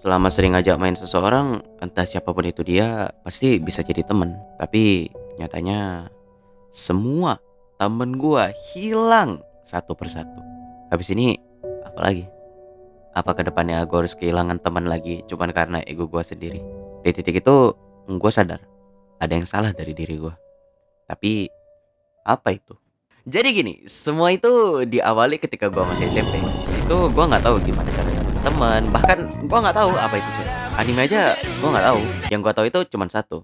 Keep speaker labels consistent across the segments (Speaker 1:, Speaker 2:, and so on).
Speaker 1: selama sering ngajak main seseorang, entah siapapun itu dia, pasti bisa jadi temen. Tapi nyatanya semua temen gua hilang satu persatu. Habis ini apa lagi? Apa kedepannya gua harus kehilangan teman lagi cuman karena ego gua sendiri? Di titik itu gua sadar ada yang salah dari diri gua. Tapi apa itu? Jadi gini, semua itu diawali ketika gua masih SMP. Di situ gua nggak tahu gimana cara dapet teman, bahkan gua nggak tahu apa itu sih. Anime aja gua nggak tahu. Yang gua tahu itu cuma satu.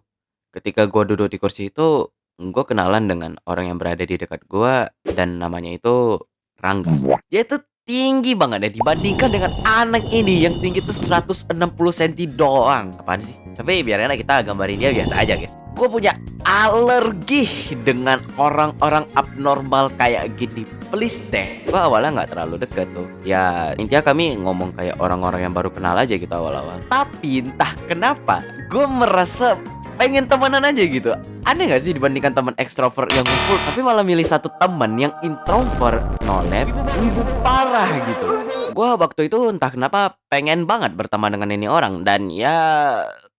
Speaker 1: Ketika gua duduk di kursi itu, gua kenalan dengan orang yang berada di dekat gua dan namanya itu Rangga. Dia itu tinggi banget ya dibandingkan dengan anak ini yang tinggi tuh 160 cm doang. Apaan sih? Tapi biarin lah, kita gambarin dia biasa aja, guys. Gue punya alergi dengan orang-orang abnormal kayak gini. Please deh. Gue awalnya nggak terlalu deket tuh. Ya intinya kami ngomong kayak orang-orang yang baru kenal aja gitu awal-awal. Tapi entah kenapa gue merasa pengen temenan aja gitu. Aneh gak sih dibandingkan teman ekstrovert yang ngumpul, tapi malah milih satu teman yang introvert, nolep, wibu parah gitu. Gua waktu itu entah kenapa pengen banget berteman dengan ini orang. Dan ya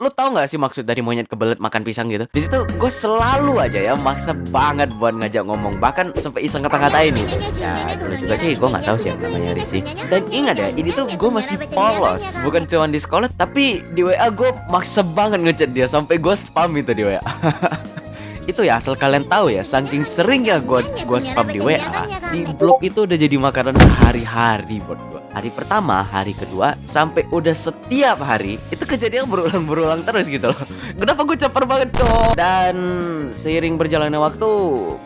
Speaker 1: lu tahu nggak sih maksud dari monyet kebelet makan pisang gitu? Di situ gue selalu aja ya maksa banget buat ngajak ngomong, bahkan sampai iseng ngata-ngatain itu. Ya dulu juga sih gue nggak tahu sih yang namanya risih. Dan ingat ya, ini tuh gue masih polos, bukan cuma di sekolah, tapi di WA gue maksa banget ngechat dia sampai gue spam itu di WA. Itu ya asal kalian tahu ya, saking seringnya gue spam di WA, di blog itu udah jadi makanan sehari-hari buat gue. Hari pertama, hari kedua, sampai udah setiap hari itu kejadian berulang-berulang terus gitu loh. Kenapa gue caper banget cok? Dan seiring berjalannya waktu,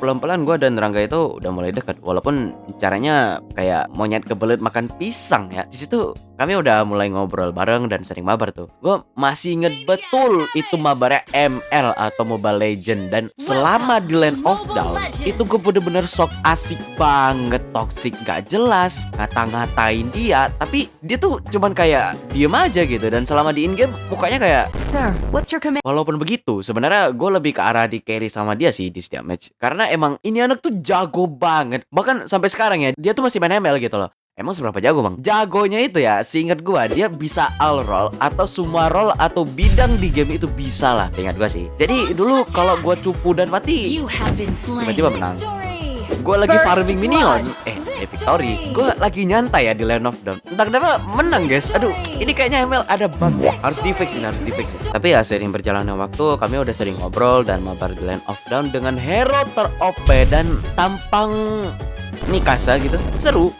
Speaker 1: pelan-pelan gue dan Rangga itu udah mulai dekat. Walaupun caranya kayak monyet kebelet makan pisang ya. Di situ kami udah mulai ngobrol bareng dan sering mabar tuh. Gue masih inget betul itu mabarnya ML atau Mobile Legend. Dan selama di Land of Dawn itu gue bener-bener sok asik banget, toxic gak jelas, ngata-ngatain dia, tapi dia tuh cuman kayak diem aja gitu. Dan selama di in-game mukanya kayak
Speaker 2: Sir, what's your command?
Speaker 1: walaupun begitu sebenarnya gue lebih ke arah di carry sama dia sih di setiap match. Karena emang ini anak tuh jago banget. Bahkan sampai sekarang ya dia tuh masih main ML gitu loh. Emang seberapa jago bang? Jagonya itu ya, seingat gua dia bisa all role atau semua role atau bidang di game itu bisa lah, seingat gua sih. Jadi dulu kalau gua cupu dan mati, tiba-tiba menang. Gua lagi farming minion, victory. Gua lagi nyantai ya di Land of Dawn. Entah kenapa menang guys. Aduh, ini kayaknya ML ada bug. Harus di fix ini, harus di fix. Tapi ya sering berjalannya waktu, kami udah sering ngobrol dan mabar di Land of Dawn dengan hero ter-OP dan tampang Mikasa gitu. Seru,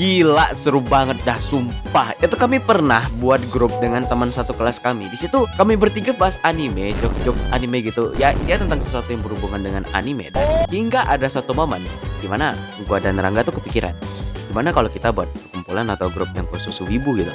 Speaker 1: gila seru banget dah sumpah. Itu kami pernah buat grup dengan teman satu kelas kami. Di situ kami bertiga bahas anime, jokes anime gitu. Ya tentang sesuatu yang berhubungan dengan anime. Dan hingga ada satu momen dimana gua dan Rangga tuh kepikiran, gimana kalau kita buat kumpulan atau grup yang khusus wibu gitu.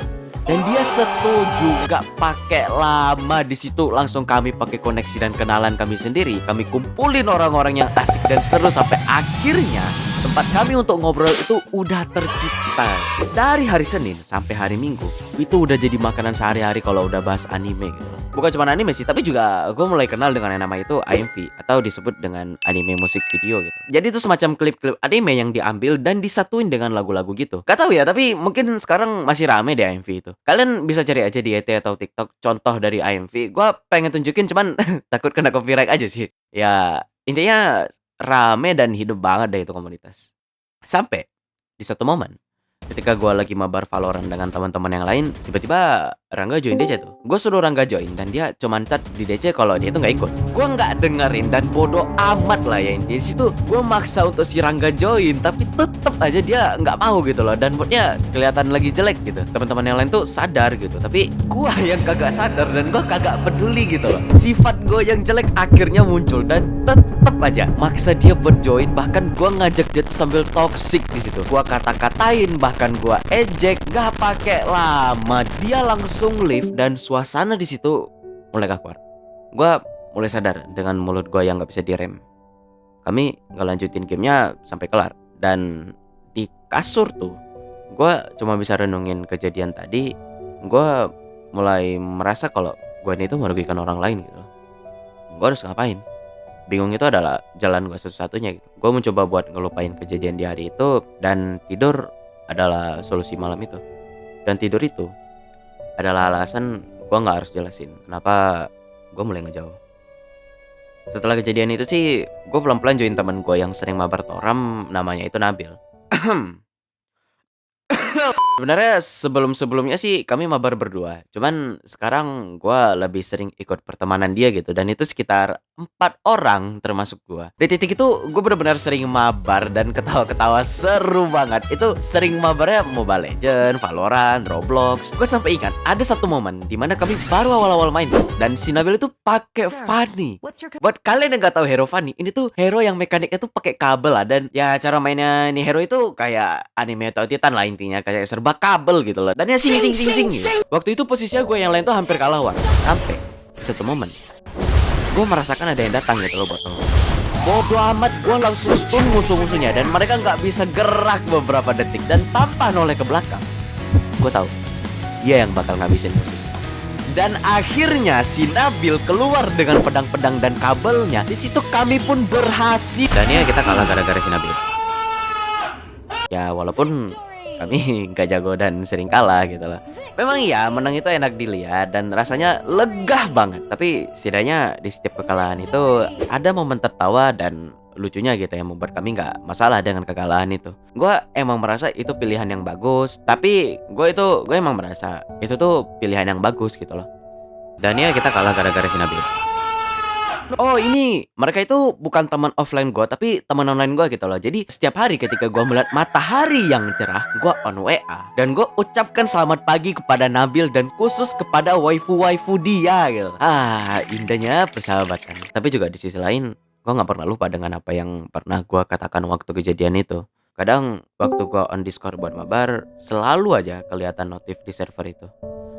Speaker 1: Dan dia setuju, gak pakai lama. Di situ langsung kami pakai koneksi dan kenalan kami sendiri. Kami kumpulin orang-orang yang asik dan seru sampai akhirnya tempat kami untuk ngobrol itu udah tercipta. Dari hari Senin sampai hari Minggu itu udah jadi makanan sehari-hari kalau udah bahas anime gitu. Bukan cuma anime sih, tapi juga gue mulai kenal dengan yang nama itu AMV atau disebut dengan anime musik video gitu. Jadi itu semacam klip-klip anime yang diambil dan disatuin dengan lagu-lagu gitu. Gak tahu ya, tapi mungkin sekarang masih rame deh AMV itu. Kalian bisa cari aja di YT atau TikTok contoh dari AMV. Gue pengen tunjukin cuman takut kena copyright aja sih. Ya intinya rame dan hidup banget deh itu komunitas. Sampai di satu momen ketika gue lagi mabar Valorant dengan teman-teman yang lain, tiba-tiba Rangga join DC tuh. Gue suruh Rangga join dan dia cuman chat di DC kalau dia tuh nggak ikut. Gue nggak dengerin dan bodoh amat lah ya intinya. Di situ gue maksa untuk si Rangga join, tapi tetep aja dia nggak mau gitu loh. Dan moodnya kelihatan lagi jelek gitu. Teman-teman yang lain tuh sadar gitu, tapi gue yang kagak sadar dan gue kagak peduli gitu loh. Sifat gue yang jelek akhirnya muncul dan tetep aja maksa dia buat join. Bahkan gue ngajak dia tuh sambil toxic di situ. Gue kata-katain, bahkan gue ejek. Gak pakai lama dia langsung leave dan suasana di situ mulai kaku. Gue mulai sadar dengan mulut gue yang gak bisa direm. Kami gak lanjutin gamenya sampai kelar. Dan di kasur tuh gue cuma bisa renungin kejadian tadi. Gue mulai merasa kalau gue ini tuh merugikan orang lain gitu. Gue harus ngapain? Bingung itu adalah jalan gue satu-satunya gitu. Gue mencoba buat ngelupain kejadian di hari itu, dan tidur adalah solusi malam itu. Dan tidur itu adalah alasan gue nggak harus jelasin kenapa gue mulai ngejauh. Setelah kejadian itu sih, gue pelan-pelan join temen gue yang sering mabar toram, namanya itu Nabil. Sebenarnya sebelum-sebelumnya sih kami mabar berdua, cuman sekarang gua lebih sering ikut pertemanan dia gitu dan itu sekitar 4 orang termasuk gua. Di titik itu gue benar-benar sering mabar dan ketawa-ketawa seru banget. Itu sering mabarnya Mobile Legends, Valorant, Roblox. Gue sampai ingat ada satu momen di mana kami baru awal-awal main dan si Nabil itu pakai Fanny. Buat kalian yang nggak tahu hero Fanny, ini tuh hero yang mekaniknya tuh pakai kabel lah dan ya cara mainnya nih hero itu kayak anime atau Titan lah intinya kayak serba kabel gitu loh. Dan ya sing sing sing sing gitu. Waktu itu posisinya gue yang lain tuh hampir kalah Wan. Sampai satu momen gue merasakan ada yang datang gitu loh buat nolong. Bodoh amat gue langsung stun musuh-musuhnya dan mereka nggak bisa gerak beberapa detik dan tanpa noleh ke belakang. Gue tahu dia yang bakal ngabisin musuh. Dan akhirnya si Nabil keluar dengan pedang-pedang dan kabelnya. Di situ kami pun berhasil. Dan ya kita kalah gara-gara si Nabil. Ya walaupun kami gak jago dan sering kalah gitu loh. Memang iya menang itu enak dilihat dan rasanya lega banget. Tapi setidaknya di setiap kekalahan itu ada momen tertawa dan lucunya gitu yang membuat kami nggak masalah dengan kekalahan itu. Gue emang merasa itu pilihan yang bagus. Tapi gue emang merasa itu tuh pilihan yang bagus gitu loh. Dan ya kita kalah gara-gara si Nabil. Oh ini mereka itu bukan teman offline gue tapi teman online gue gitu loh. Jadi setiap hari ketika gue melihat matahari yang cerah, gue on WA dan gue ucapkan selamat pagi kepada Nabil dan khusus kepada waifu dia gitu. Indahnya persahabatan. Tapi juga di sisi lain gue nggak pernah lupa dengan apa yang pernah gue katakan waktu kejadian itu. Kadang waktu gue on Discord buat mabar selalu aja kelihatan notif di server itu.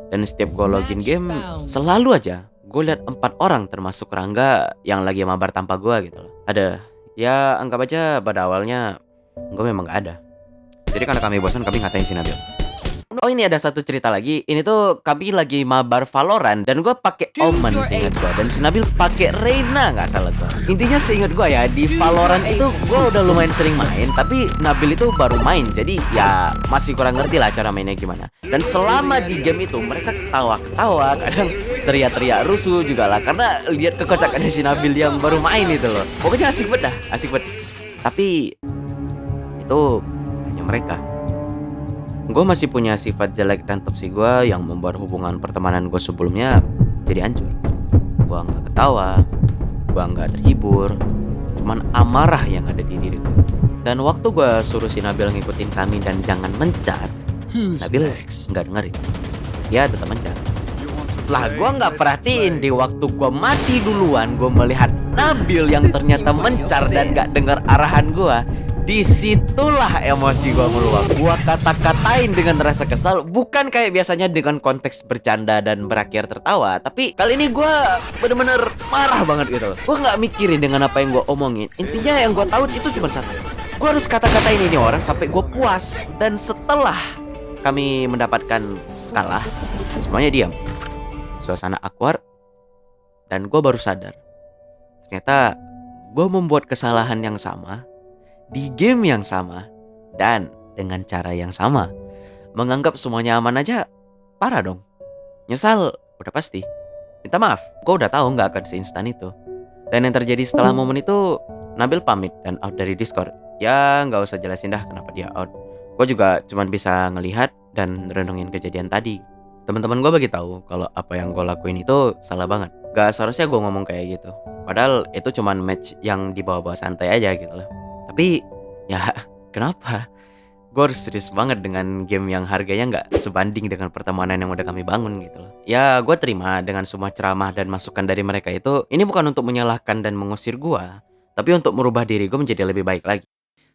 Speaker 1: Dan setiap gue login game selalu aja gue lihat 4 orang termasuk Rangga yang lagi mabar tanpa gue gitu loh. Ada, ya anggap aja pada awalnya gue memang gak ada. Jadi karena kami bosan kami ngatain si Nabil. Oh ini ada satu cerita lagi. Ini tuh kami lagi mabar Valorant dan gue pakai Omen seingat gue dan si Nabil pakai Reina nggak salah gue. Intinya seingat gue ya di Valorant itu gue udah lumayan sering main tapi Nabil itu baru main jadi ya masih kurang ngerti lah cara mainnya gimana. Dan selama di game itu mereka ketawa-ketawa kadang teriak-teriak rusuh juga lah karena lihat kekocakannya si Nabil yang baru main itu loh. Pokoknya asik banget dah, asik banget. Tapi itu hanya mereka. Gue masih punya sifat jelek dan toksik gue yang membuat hubungan pertemanan gue sebelumnya jadi hancur. Gue gak ketawa, gue gak terhibur, cuman amarah yang ada di diri gue. Dan waktu gue suruh si Nabil ngikutin kami dan jangan mencar, Nabil gak dengerin. Dia tetap mencar. Lah gue gak perhatiin di waktu gue mati duluan, gue melihat Nabil yang ternyata mencar dan gak dengar arahan gue. Disitulah emosi gue meluap. Gue kata-katain dengan rasa kesal. Bukan kayak biasanya dengan konteks bercanda dan berakhir tertawa. Tapi kali ini gue bener-bener marah banget gitu loh. Gue gak mikirin dengan apa yang gue omongin. Intinya yang gue tahu itu cuma satu. Gue harus kata-katain ini orang sampai gue puas. Dan setelah kami mendapatkan kalah, semuanya diam. Suasana awkward. Dan gue baru sadar ternyata gue membuat kesalahan yang sama di game yang sama dan dengan cara yang sama. Menganggap semuanya aman aja parah dong. Nyesal udah pasti. Minta maaf, gue udah tahu nggak akan seinstan itu. Dan yang terjadi setelah momen itu, Nabil pamit dan out dari Discord. Ya nggak usah jelasin dah kenapa dia out. Gue juga cuma bisa ngelihat dan renungin kejadian tadi. Teman-teman gue bagi tahu kalau apa yang gue lakuin itu salah banget. Gak seharusnya gue ngomong kayak gitu. Padahal itu cuma match yang dibawa-bawa santai aja gitu loh. Tapi ya kenapa? Gue harus serius banget dengan game yang harganya nggak sebanding dengan pertemanan yang udah kami bangun gitu loh. Ya gue terima dengan semua ceramah dan masukan dari mereka itu. Ini bukan untuk menyalahkan dan mengusir gue, tapi untuk merubah diri gue menjadi lebih baik lagi.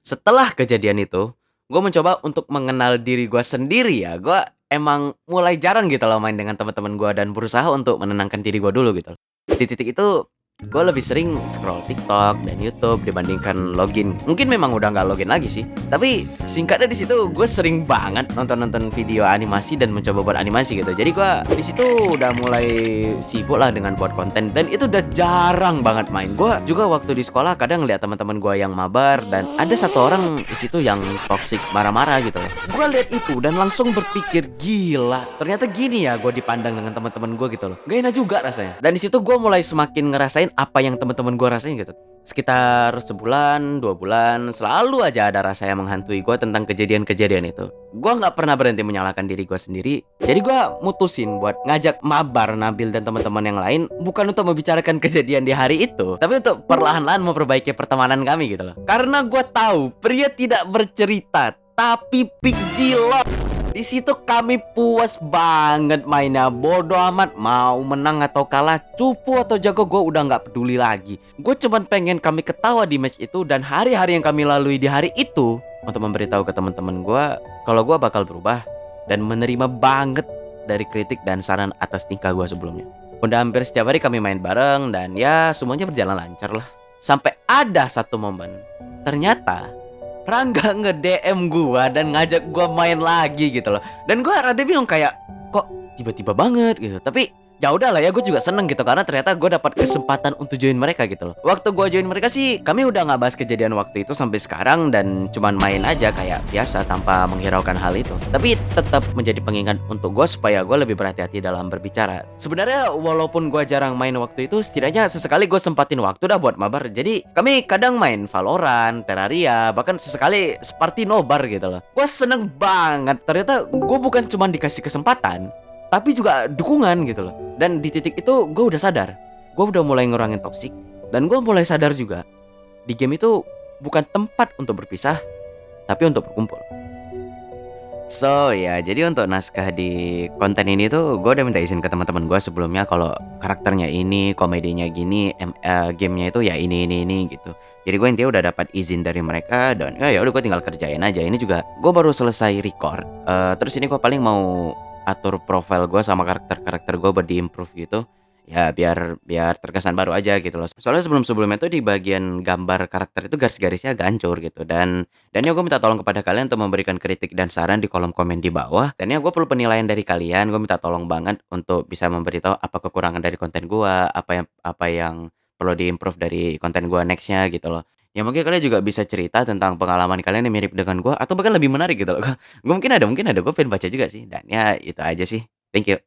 Speaker 1: Setelah kejadian itu, gue mencoba untuk mengenal diri gue sendiri ya. Gue emang mulai jarang gitu loh main dengan teman-teman gue dan berusaha untuk menenangkan diri gue dulu gitu loh. Di titik itu Gue lebih sering scroll TikTok dan YouTube dibandingkan login. Mungkin memang udah nggak login lagi sih. Tapi singkatnya di situ gue sering banget nonton-nonton video animasi dan mencoba buat animasi gitu. Jadi gue di situ udah mulai sibuk lah dengan buat konten dan itu udah jarang banget main. Gue juga waktu di sekolah kadang lihat teman-teman gue yang mabar dan ada satu orang di situ yang toxic marah-marah gitu loh. Gue lihat itu dan langsung berpikir gila. Ternyata gini ya gue dipandang dengan teman-teman gue gitu loh. Gak enak juga rasanya. Dan di situ gue mulai semakin ngerasain apa yang teman-teman gue rasain gitu. Sekitar sebulan, 2 bulan, selalu aja ada rasa yang menghantui gue tentang kejadian-kejadian itu. Gue nggak pernah berhenti menyalahkan diri gue sendiri. Jadi gue mutusin buat ngajak mabar Nabil dan teman-teman yang lain bukan untuk membicarakan kejadian di hari itu, tapi untuk perlahan-lahan memperbaiki pertemanan kami gitu loh. Karena gue tahu pria tidak bercerita, tapi Pixilot. Di situ kami puas banget mainnya. Bodoh amat mau menang atau kalah, cupu atau jago, gue udah nggak peduli lagi. Gue cuman pengen kami ketawa di match itu dan hari-hari yang kami lalui di hari itu untuk memberitahu ke teman-teman gue kalau gue bakal berubah dan menerima banget dari kritik dan saran atas tingkah gue sebelumnya. Udah hampir setiap hari kami main bareng dan ya semuanya berjalan lancar lah. Sampai ada satu momen, ternyata Rangga nge-DM gua dan ngajak gua main lagi gitu loh. Dan gua rada bingung kayak kok tiba-tiba banget gitu. Tapi ya udahlah ya, gue juga seneng gitu karena ternyata gue dapat kesempatan untuk join mereka gitu loh. Waktu gua join mereka sih kami udah nggak bahas kejadian waktu itu sampai sekarang dan cuman main aja kayak biasa tanpa menghiraukan hal itu. Tapi tetap menjadi pengingat untuk gue supaya gue lebih berhati-hati dalam berbicara. Sebenarnya walaupun gue jarang main waktu itu, setidaknya sesekali gue sempatin waktu dah buat mabar. Jadi kami kadang main Valorant, Terraria, bahkan sesekali seperti nobar gitu loh. Gue seneng banget. Ternyata gue bukan cuma dikasih kesempatan, tapi juga dukungan gitu loh. Dan di titik itu gue udah sadar, gue udah mulai ngurangin toksik. Dan gue mulai sadar juga, di game itu bukan tempat untuk berpisah, tapi untuk berkumpul. So ya, jadi untuk naskah di konten ini tuh gue udah minta izin ke teman-teman gue sebelumnya kalau karakternya ini, komedinya gini, gamenya itu ya ini gitu. Jadi gue intinya udah dapat izin dari mereka dan ya udah gue tinggal kerjain aja. Ini juga gue baru selesai record. Terus ini gue paling mau atur profile gue sama karakter-karakter gue buat di-improve gitu. Ya biar biar terkesan baru aja gitu loh. Soalnya sebelum-sebelumnya tuh di bagian gambar karakter itu garis-garisnya agak hancur gitu. Dan ya gue minta tolong kepada kalian untuk memberikan kritik dan saran di kolom komen di bawah. Dan ya gue perlu penilaian dari kalian. Gue minta tolong banget untuk bisa memberitahu apa kekurangan dari konten gue, apa yang perlu diimprove dari konten gue nextnya gitu loh. Ya mungkin kalian juga bisa cerita tentang pengalaman kalian yang mirip dengan gue atau bahkan lebih menarik gitu loh. Gue mungkin ada gue pengen baca juga sih. Dan ya itu aja sih. Thank you.